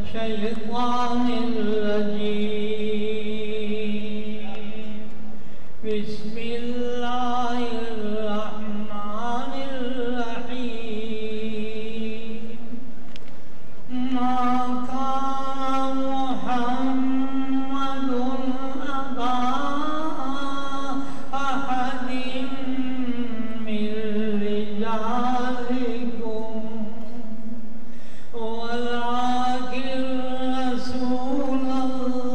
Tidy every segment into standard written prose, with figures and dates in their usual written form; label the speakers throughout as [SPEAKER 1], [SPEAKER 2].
[SPEAKER 1] الشيطان الرجيم. بسم الله الرحمن الرحيم. ما كان محمد أبا أحد من رجالكم ولكن رسول الله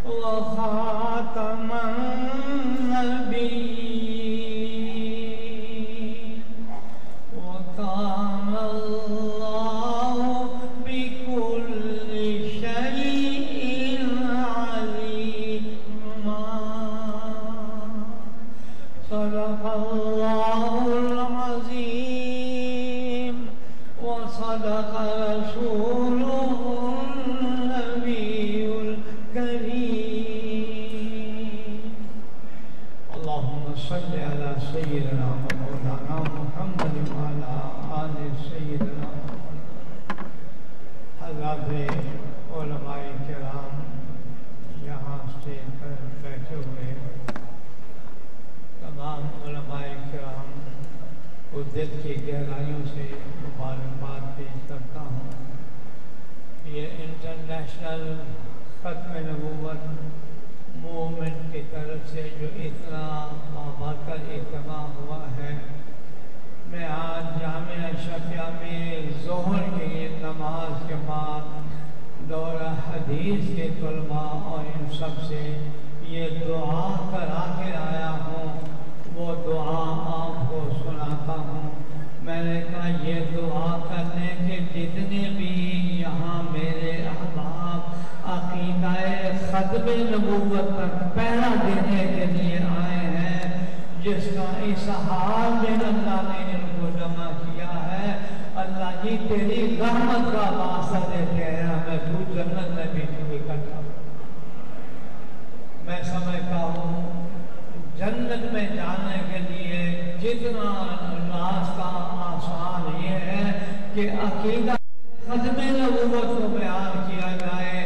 [SPEAKER 1] وخاتم النبيين وكان الله بكل شيء عليما. صدق الله العظيم وصدق رسوله النبي الكريم. اللهم صل على سيدنا مولانا محمد وعلى آل سيدنا حضرات علماء کرام یہاں سے بیٹھے ہوئے تمام علماء کرام کو دل کی گہرائیوں سے مبارکباد پیش کرتا ہوں. یہ انٹرنیشنل ختم نبوت موومنٹ کی طرف سے جو اتنا بابرکت اجتماع ہوا ہے، میں آج جامعہ اشرفیہ میں ظہر کی نماز کے بعد دورہ حدیث کے طلباء اور ان سب سے یہ دعا کرا کے آیا ہوں. وہ دعا آپ کو سناتا ہوں. میں نے کہا یہ دعا کرنے کے جتنے بھی یہاں میرے احباب عقیدہ ختم نبوت پر پہرا دینے کے لیے آئے ہیں، جس کا اظہار میں اللہ نے ان کو جمع کیا ہے، اللہ جی تیری رحمت کا واسطہ دیتے ہیں ہمیں تو جنت میں بھی تو اکٹھا. میں سمجھتا ہوں جنت میں جانے کے لیے جتنا راستہ آسان یہ ہے کہ عقیدہ ختم نبوت کو بیان کیا جائے.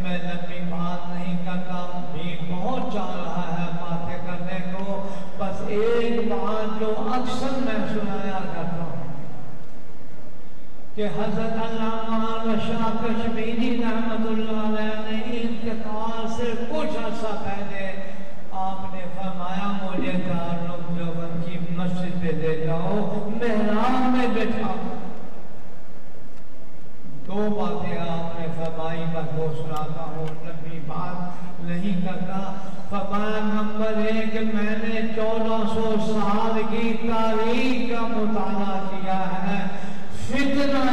[SPEAKER 1] میں لمبی بات نہیں کرتا، بھی بہت چاہ رہا ہے باتیں کرنے کو. بس ایک بات جو اکثر میں سنایا کرتا ہوں کہ حضرت علامہ شاہ کشمیری رحمت اللہ علیہ نے انتقال سے کچھ عرصہ پہلے آپ نے فرمایا مجھے دارالعلوم دیوبند کی مسجد پہ لے جاؤ، محراب میں بٹھاؤ. دو باتیں آپ نے فرمائی، بس وہ سناتا ہوں، لمبی بات نہیں کرتا. فرمایا نمبر 1 میں نے 1400 سال کی تاریخ کا مطالعہ کیا ہے، فتنہ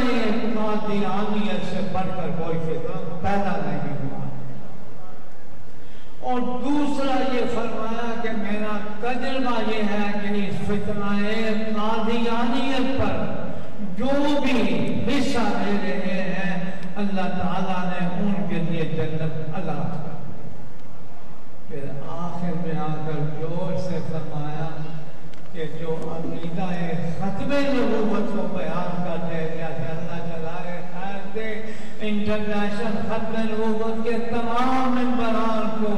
[SPEAKER 1] قادیانیت سے بڑھ کر کوئی فتنہ پیدا نہیں ہوا. اور دوسرا یہ فرمایا کہ میرا تجربہ یہ ہے کہ اس فتنہ قادیانیت پر جو بھی حصہ لے رہے ہیں اللہ تعالیٰ نے ان کے لیے جنت عطا کر. پھر آخر میں آ کر زور سے فرمایا کہ جو عقیدہ ختم نبوت کو بیان کرتے ہیں اللہ چلائے خیر دے. انٹرنیشنل ختم نبوت کے تمام ممبران کو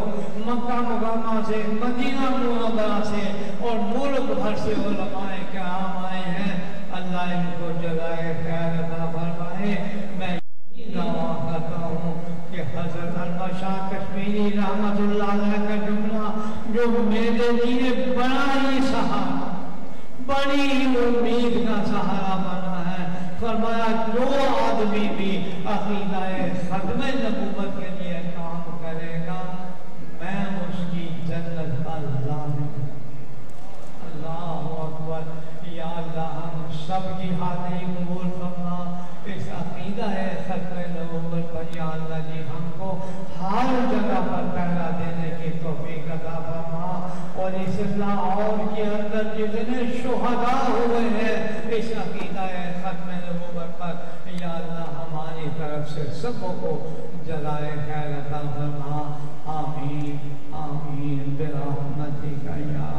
[SPEAKER 1] مکہ مکرمہ سے، مدینہ منورہ سے اور ملک بھر سے علماء کرام آئے ہیں. اللہ ان کو جزائے خیر عطا فرمائے. میں یہی دعویٰ کرتا ہوں کہ حضرت علامہ شاہ کشمیری رحمت اللہ علیہ کا جملہ جو میرے لیے بڑا ہی سہارا، بڑی ہی امید کا سہارا بنا ہے. فرمایا جو آدمی بھی عقیدہ ختم نبوت کے لیے کام کرے گا میں اس کی جنت کا ضامن. اللہ اکبر. یا اللہ ہم سب کی حاضری قبول فرما. اس عقیدہ ختم نبوت پر یا اللہ جی ہم کو ہر جگہ پر پہرا دینے کی توفیق عطا فرما. اور اس لاہور کے اندر جتنے شہداء ہوئے ہیں اس عقیدہ ختم نبوت پر یا اللہ ہماری طرف سے سب کو جزائے خیر عطا فرما. آمین آمین برحمتک یا